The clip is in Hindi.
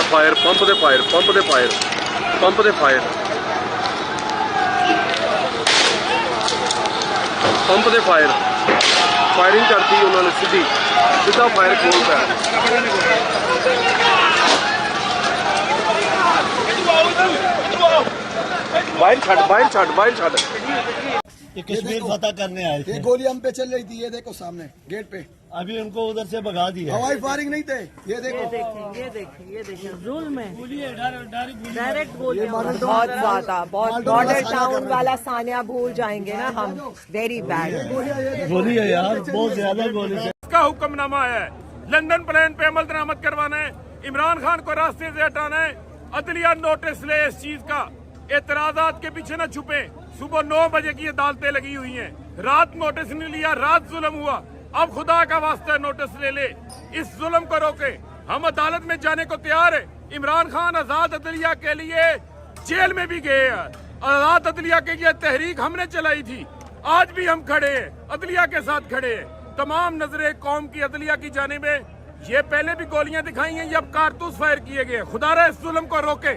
Fire, pump they fire, pump they fire, pump they fire, pump they fire, firing करती उन्होंने सीधा फायर खोलता है। बाहर छड़ ये कश्मीर फतह करने आए थे। ये गोली हम पे चल रही थी, ये देखो सामने गेट पे। अभी उनको उधर से भगा दिया। हवाई फायरिंग नहीं थे, ये देखो। ये देखें जुल्म है, डायरेक्ट गोली। बहुत ज्यादा, बहुत बॉर्डर टाउन वाला सानिया भूल जाएंगे ना हम। वेरी बैड गोली है यार, बहुत ज्यादा गोली। का हुक्मनामा है लंदन प्लान पे अमल दरामद करवाना है, इमरान खान को रास्ते से हटाना है। अदलिया नोटिस ले इस चीज का, एतराजात के पीछे न छुपे। सुबह 9 बजे की अदालतें लगी हुई हैं, रात नोटिस नहीं लिया, रात जुल्म हुआ। अब खुदा का वास्ता नोटिस ले ले, इस जुल्म को रोके। हम अदालत में जाने को तैयार है। इमरान खान आजाद अदलिया के लिए जेल में भी गए हैं। आजाद अदलिया के लिए तहरीक हमने चलाई थी, आज भी हम खड़े हैं, अदलिया के साथ खड़े हैं। तमाम नजरें कौम की अदलिया की जानिब है। ये पहले भी गोलियां दिखाई हैं, ये अब कारतूस फायर किए गए। खुदा इस जुल्म को रोके।